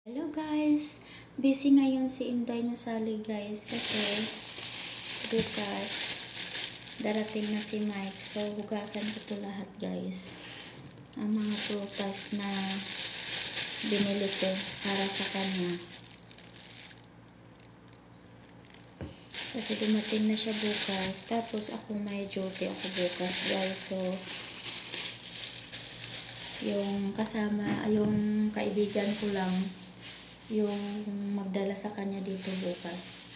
Hello guys! Busy ngayon si Inday na Sally guys kasi bukas darating na si Mike. So hugasan ko to lahat guys. Ang mga prutas na binili ko para sa kanya. Kasi dumating na siya bukas. Tapos ako may duty ako bukas guys. So yung kasama, yung kaibigan ko lang yung magdala sa kanya dito bukas.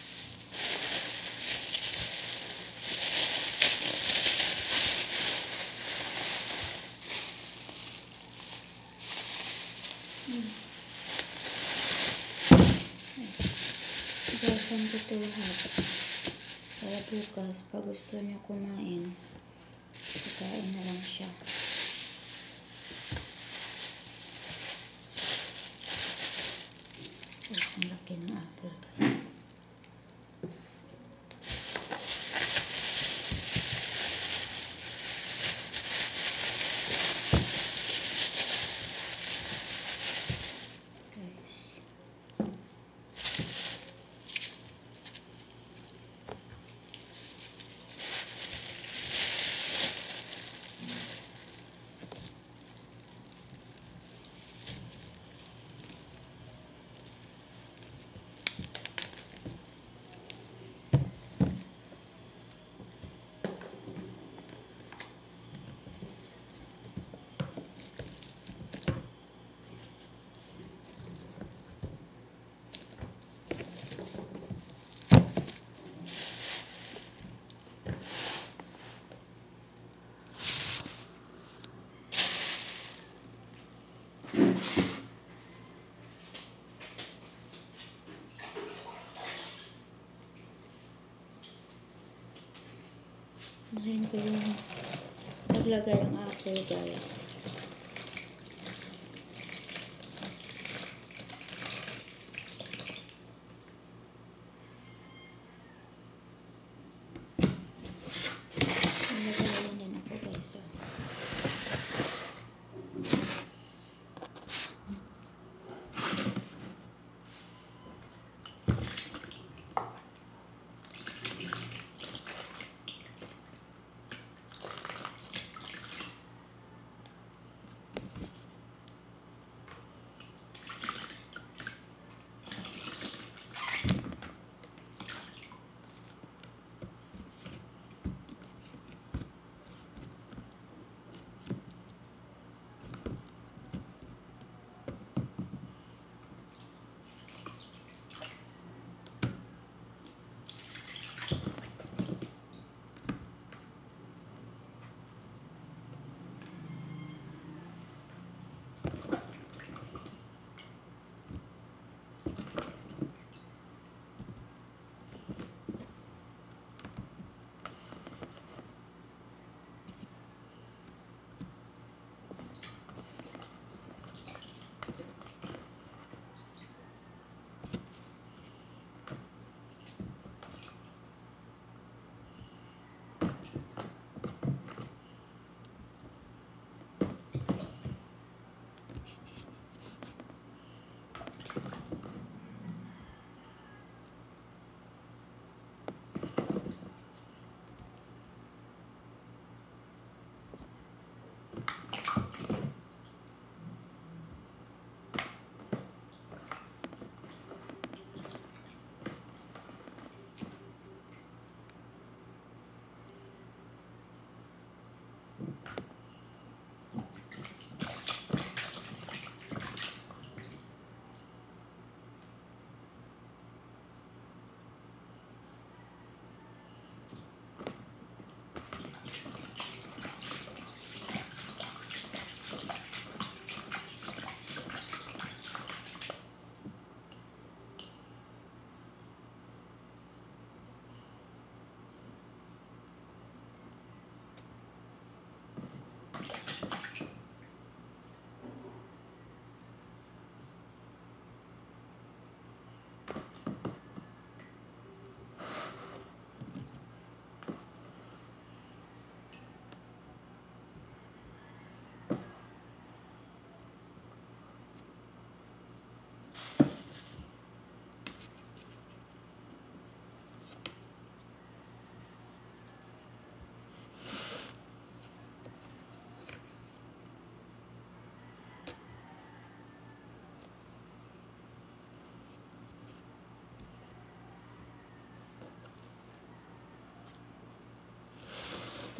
Igasan ko ito lahat. Para bukas, pag gusto niya kumain, kakain na lang siya. Ang laki ng apple guys. Ngayon ko yung naglagay ang apple guys. Naglagay din ako guys.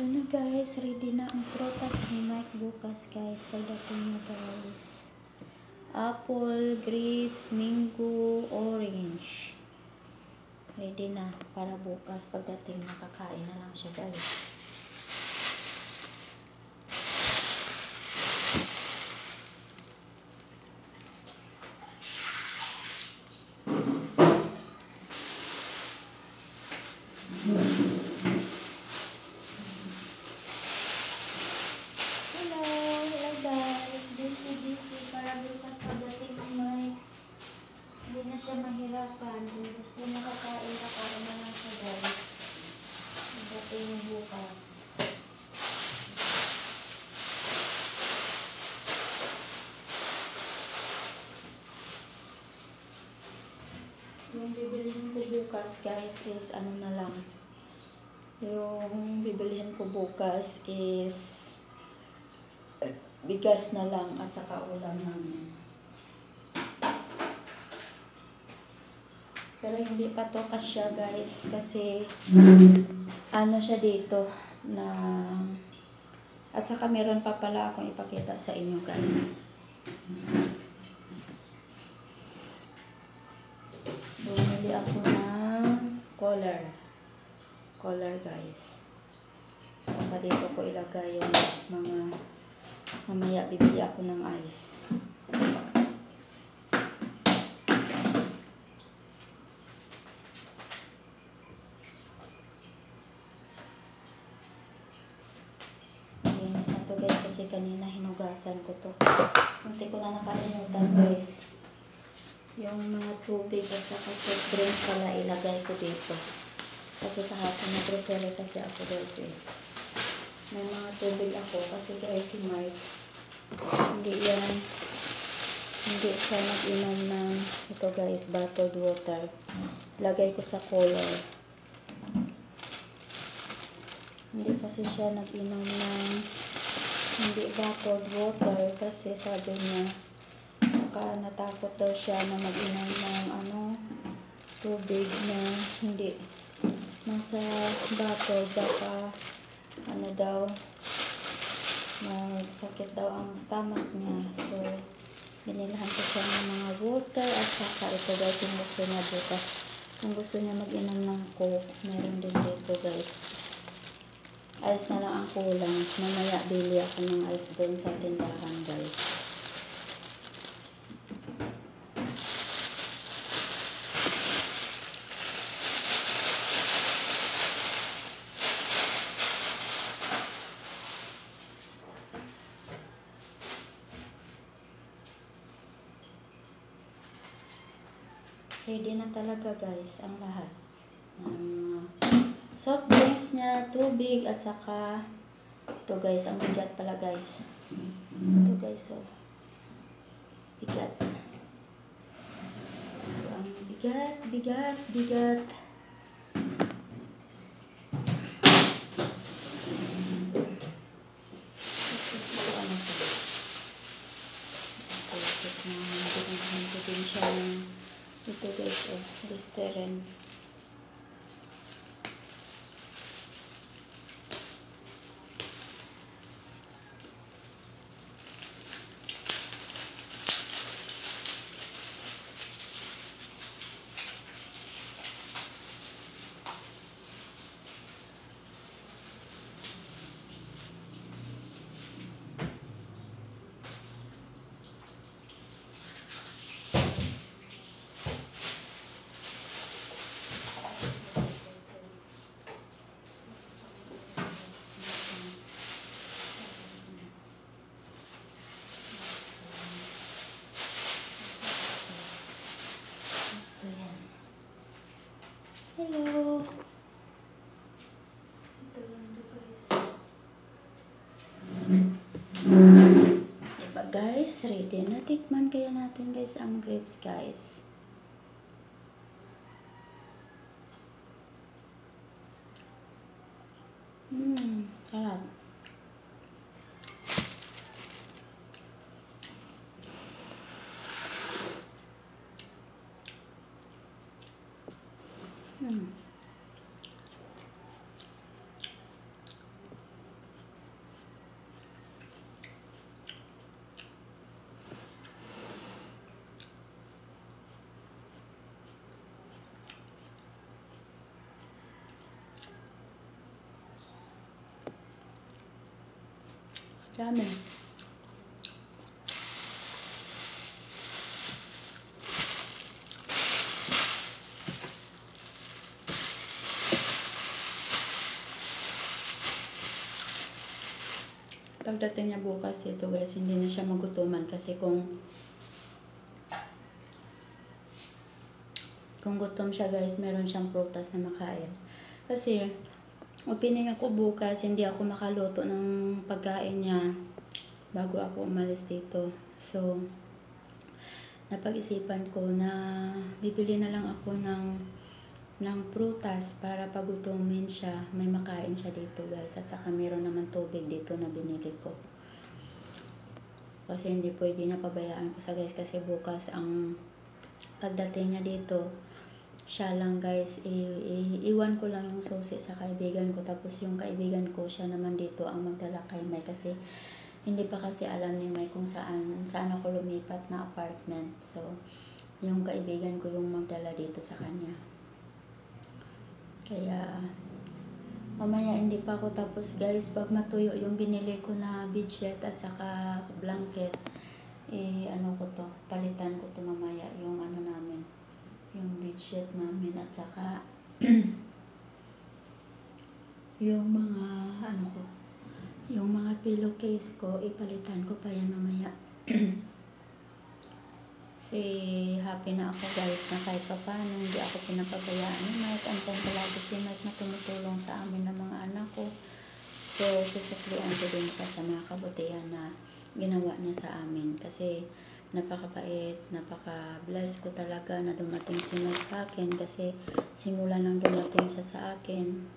Ito na guys, ready na ang prutas ni Mike bukas guys. Pagdating na guys. Apple, grapes, mango, orange. Ready na para bukas pagdating nakakain na lang siya guys. Hindi na siya mahirapan. Kung gusto niya kakain na lang siya guys. Pagdating yung bukas. Yung bibilihin ko bukas guys is ano na lang. Yung bibilihin ko bukas is bigas na lang at saka ulam namin. Pero hindi pa to kasya guys kasi ano siya dito na at saka meron pa pala akong ipakita sa inyo guys. Bumili ako ng collar guys. At saka dito ko ilagay yung mga mamaya bibili ako ng ice. Linis na to guys kasi kanina hinugasan ko to. Munti ko na nakalimutan guys. Yung mga tubig at saka soft drinks pala ilagay ko dito. Kasi kahapon na grocery kasi ako guys eh. May mga tubig ako kasi guys si Mike hindi siya nag-inom ng ito guys, bottled water. Lagay ko sa collar. Hindi kasi siya nag-inom ng hindi bottled water kasi sabi niya natakot daw siya na mag-inom ng tubig na hindi nasa bottle, baka daw magsakit daw ang stomach niya. So binilhan ko siya ng mga water at saka ito guys kung gusto niya bukas. Kung gusto niya mag-inom ng coke, meron din dito guys. Ice na lang ang kulang. Mamaya bili ako ng ice doon sa tindahan guys. Ready na talaga guys ang lahat. Soft drinks niya, tubig at saka ito guys, ang bigat pala guys. Ito guys, so bigat. So, ang bigat. Ito guys, Listerine. Hello. Ito lang to guys. Diba guys, ready na. Tikman kaya natin guys ang grapes guys. Sarap. Sa amin. Pagdating niya bukas ito guys, hindi na siya magutuman kasi kung gutom siya guys, meron siyang prutas na makain. Kasi, opinion ko bukas, hindi ako makaluto ng pagkain niya bago ako umalis dito. So, napag-isipan ko na bibili na lang ako ng prutas para pagutumin siya, may makain siya dito guys. At saka meron naman tubig dito na binili ko. Kasi hindi pwede na pabayaan ko sa guys kasi bukas ang pagdating niya dito, siya lang guys, iwan ko lang yung susi sa kaibigan ko. Tapos yung kaibigan ko, siya naman dito ang magdala kay Mike kasi hindi pa kasi alam ni Mike kung saan ako lumipat na apartment. So, yung kaibigan ko yung magdala dito sa kanya. Kaya, mamaya hindi pa ako tapos guys, pag matuyo yung binili ko na bedsheet at saka blanket, ano ko to, palitan ko to mamaya yung ano namin, yung bedsheet namin at saka yung mga ano ko, yung mga pillowcase ko, ipalitan ko pa yan mamaya. Kasi happy na ako guys na kahit pa paano hindi ako pinapabayaan ni Mike. Andiyan palagi si Mike na tumutulong sa amin ng mga anak ko. So, susuklian ko din siya sa mga kabutihan na ginawa niya sa amin. Kasi napakabait, napaka-bless ko talaga na dumating si Mike sa akin. Kasi simula nang dumating siya sa akin,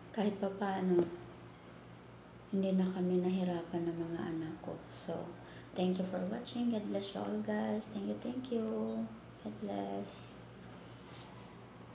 kahit pa paano, hindi na kami nahirapan ng mga anak ko. So, thank you for watching. God bless you all guys. Thank you. God bless.